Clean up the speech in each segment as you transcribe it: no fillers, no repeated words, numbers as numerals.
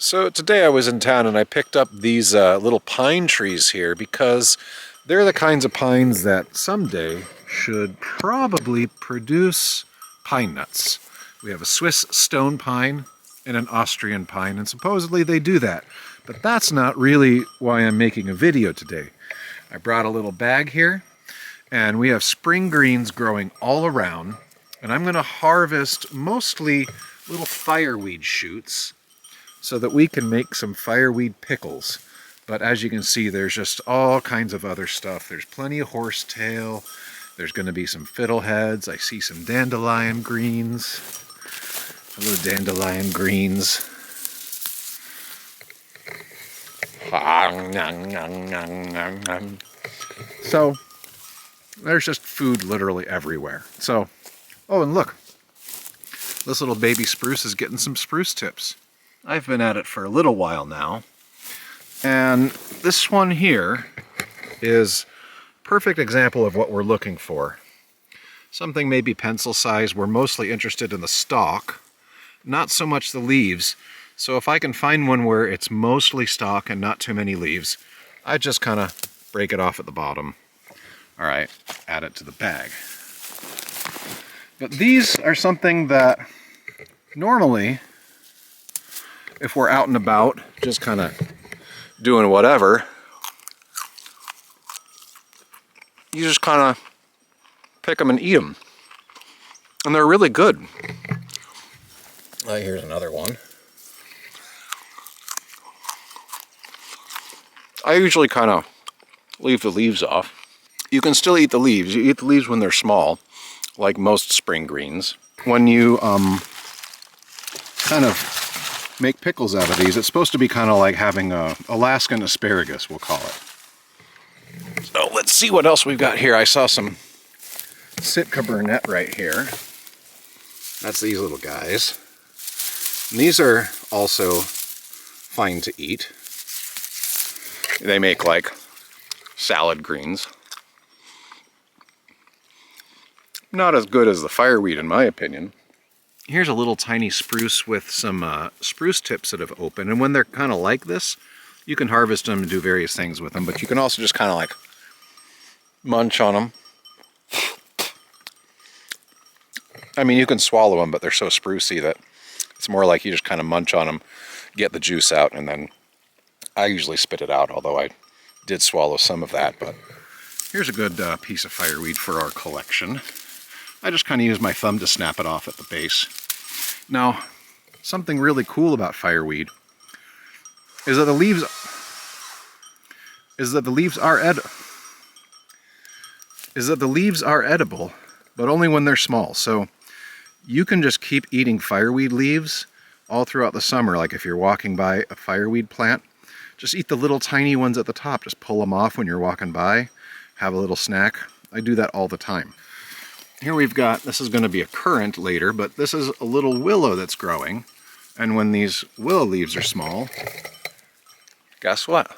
So today I was in town and I picked up these little pine trees here because they're the kinds of pines that someday should probably produce pine nuts. We have a Swiss stone pine and an Austrian pine, and supposedly they do that. But that's not really why I'm making a video today. I brought a little bag here, and we have spring greens growing all around, and I'm going to harvest mostly little fireweed shoots so that we can make some fireweed pickles. But as you can see, there's just all kinds of other stuff. There's plenty of horsetail. There's going to be some fiddleheads. I see some dandelion greens. Hello, dandelion greens. So there's just food literally everywhere. So, oh, and look, this little baby spruce is getting some spruce tips. I've been at it for a little while now, and this one here is a perfect example of what we're looking for. Something maybe pencil size. We're mostly interested in the stalk, not so much the leaves. So if I can find one where it's mostly stalk and not too many leaves, I just kind of break it off at the bottom. All right, add it to the bag. But these are something that normally, if we're out and about, just kind of doing whatever, you just kind of pick them and eat them. And they're really good. Here's another one. I usually kind of leave the leaves off. You can still eat the leaves. You eat the leaves when they're small, like most spring greens. When you kind of make pickles out of these, it's supposed to be kind of like having a Alaskan asparagus, we'll call it. So let's see what else we've got here. I saw some Sitka burnet right here. That's these little guys. And these are also fine to eat. They make like salad greens. Not as good as the fireweed in my opinion. Here's a little tiny spruce with some spruce tips that have opened, and when they're kind of like this, you can harvest them and do various things with them, but you can also just kind of like munch on them. I mean, you can swallow them, but they're so sprucey that it's more like you just kind of munch on them, get the juice out, and then I usually spit it out, although I did swallow some of that. But here's a good piece of fireweed for our collection. I just kind of use my thumb to snap it off at the base. Now, something really cool about fireweed is that the leaves are edible, but only when they're small. So you can just keep eating fireweed leaves all throughout the summer. Like if you're walking by a fireweed plant, just eat the little tiny ones at the top. Just pull them off when you're walking by, have a little snack. I do that all the time. Here we've got, this is going to be a currant later, but this is a little willow that's growing. And when these willow leaves are small, guess what?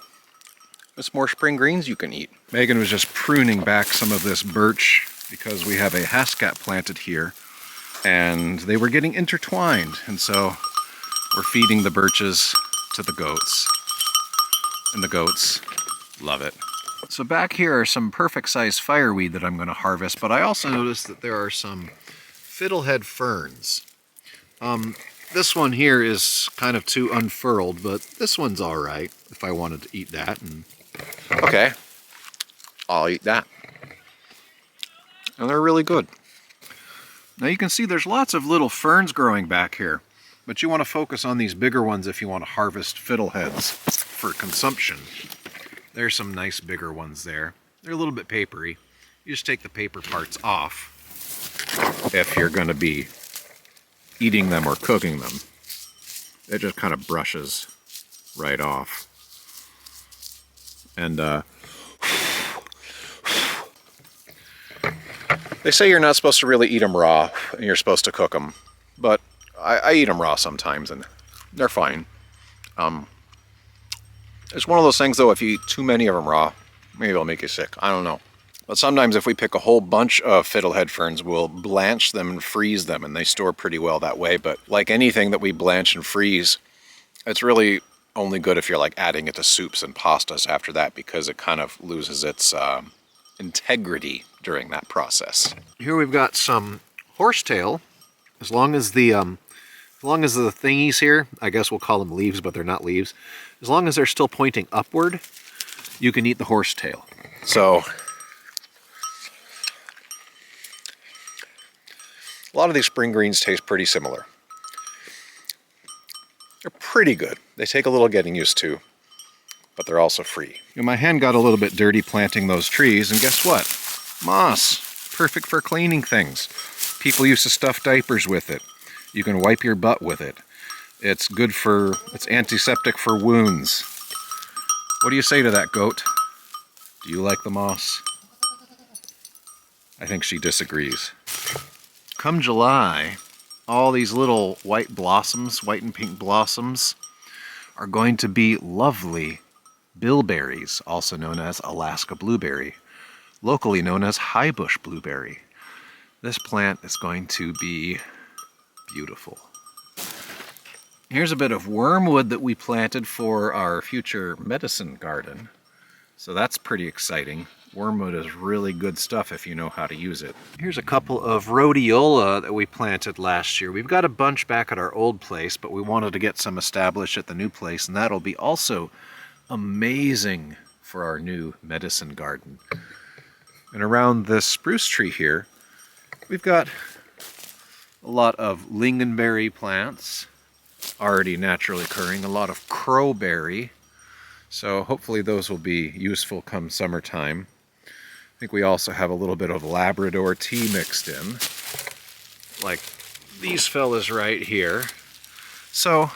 There's more spring greens you can eat. Megan was just pruning back some of this birch because we have a hascat planted here, and they were getting intertwined. And so we're feeding the birches to the goats. And the goats love it. So back here are some perfect sized fireweed that I'm going to harvest, but I also noticed that there are some fiddlehead ferns. This one here is kind of too unfurled, but this one's all right if I wanted to eat that. And okay, I'll eat that. And they're really good. Now you can see there's lots of little ferns growing back here, but you want to focus on these bigger ones if you want to harvest fiddleheads for consumption. There's some nice bigger ones there. They're a little bit papery. You just take the paper parts off if you're going to be eating them or cooking them. It just kind of brushes right off. And they say you're not supposed to really eat them raw, and you're supposed to cook them. But I eat them raw sometimes, and they're fine. It's one of those things, though, if you eat too many of them raw, maybe it'll make you sick. I don't know. But sometimes if we pick a whole bunch of fiddlehead ferns, we'll blanch them and freeze them, and they store pretty well that way. But like anything that we blanch and freeze, It's really only good if you're like adding it to soups and pastas after that, because it kind of loses its integrity during that process. Here we've got some horsetail. As long as the thingies here, I guess we'll call them leaves, but they're not leaves. As long as they're still pointing upward, you can eat the horsetail. So a lot of these spring greens taste pretty similar. They're pretty good. They take a little getting used to, but they're also free. My hand got a little bit dirty planting those trees, and guess what? Moss. Perfect for cleaning things. People used to stuff diapers with it. You can wipe your butt with it. It's antiseptic for wounds. What do you say to that, goat? Do you like the moss? I think she disagrees. Come July, all these little white blossoms, white and pink blossoms, are going to be lovely bilberries, also known as Alaska blueberry, locally known as high bush blueberry. This plant is going to be beautiful. Here's a bit of wormwood that we planted for our future medicine garden. So that's pretty exciting. Wormwood is really good stuff if you know how to use it. Here's a couple of rhodiola that we planted last year. We've got a bunch back at our old place, but we wanted to get some established at the new place, and that'll be also amazing for our new medicine garden. And around this spruce tree here, we've got a lot of lingonberry plants, already naturally occurring, a lot of crowberry. So hopefully those will be useful come summertime. I think we also have a little bit of Labrador tea mixed in, like these fellas right here. So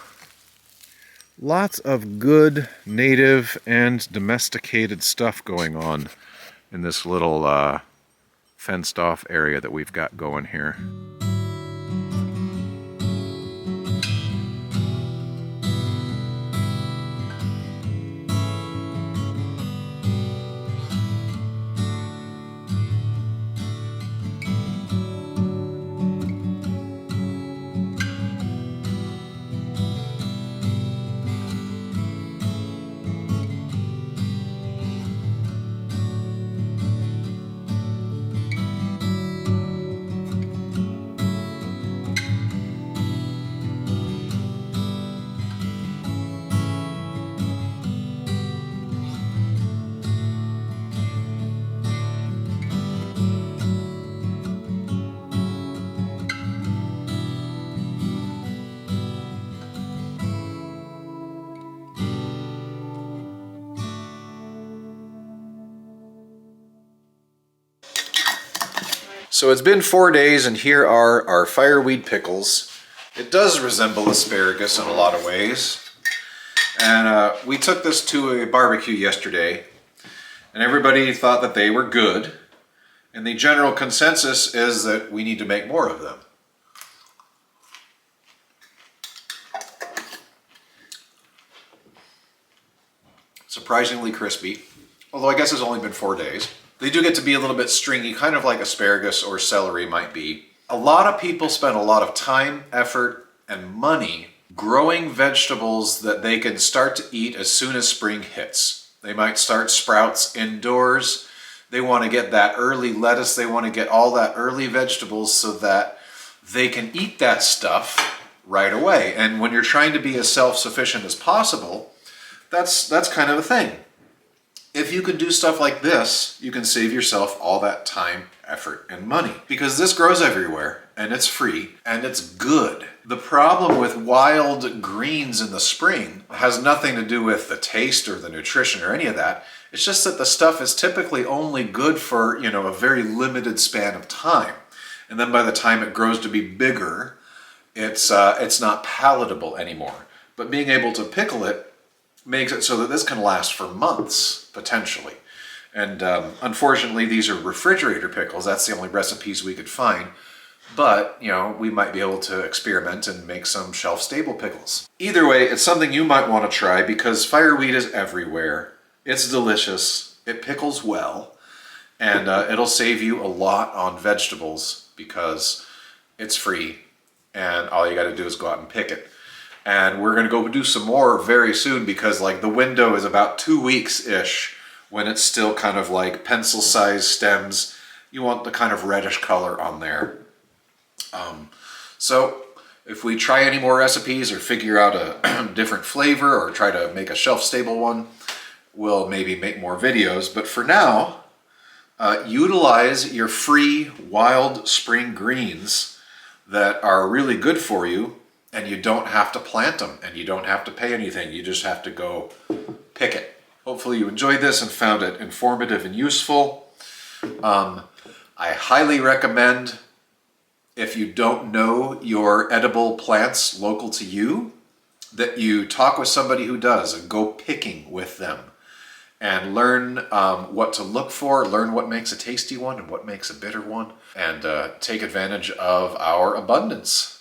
lots of good native and domesticated stuff going on in this little fenced off area that we've got going here. So it's been 4 days, and here are our fireweed pickles. It does resemble asparagus in a lot of ways. And we took this to a barbecue yesterday, and everybody thought that they were good. And the general consensus is that we need to make more of them. Surprisingly crispy, although I guess it's only been 4 days. They do get to be a little bit stringy, kind of like asparagus or celery might be. A lot of people spend a lot of time, effort, and money growing vegetables that they can start to eat as soon as spring hits. They might start sprouts indoors. They want to get that early lettuce. They want to get all that early vegetables so that they can eat that stuff right away. And when you're trying to be as self-sufficient as possible, that's kind of a thing. If you can do stuff like this, you can save yourself all that time, effort, and money. Because this grows everywhere, and it's free, and it's good. The problem with wild greens in the spring has nothing to do with the taste or the nutrition or any of that. It's just that the stuff is typically only good for, a very limited span of time. And then by the time it grows to be bigger, it's not palatable anymore. But being able to pickle it makes it so that this can last for months, potentially. And unfortunately, these are refrigerator pickles. That's the only recipes we could find. But, we might be able to experiment and make some shelf-stable pickles. Either way, it's something you might want to try because fireweed is everywhere. It's delicious. It pickles well. And it'll save you a lot on vegetables because it's free. And all you got to do is go out and pick it. And we're gonna go do some more very soon because like the window is about 2 weeks-ish when it's still kind of like pencil-sized stems. You want the kind of reddish color on there. So if we try any more recipes or figure out a different flavor or try to make a shelf-stable one, we'll maybe make more videos. But for now, utilize your free wild spring greens that are really good for you, and you don't have to plant them and you don't have to pay anything. You just have to go pick it. Hopefully you enjoyed this and found it informative and useful. I highly recommend, if you don't know your edible plants local to you, that you talk with somebody who does and go picking with them and learn what to look for, learn what makes a tasty one and what makes a bitter one, and take advantage of our abundance.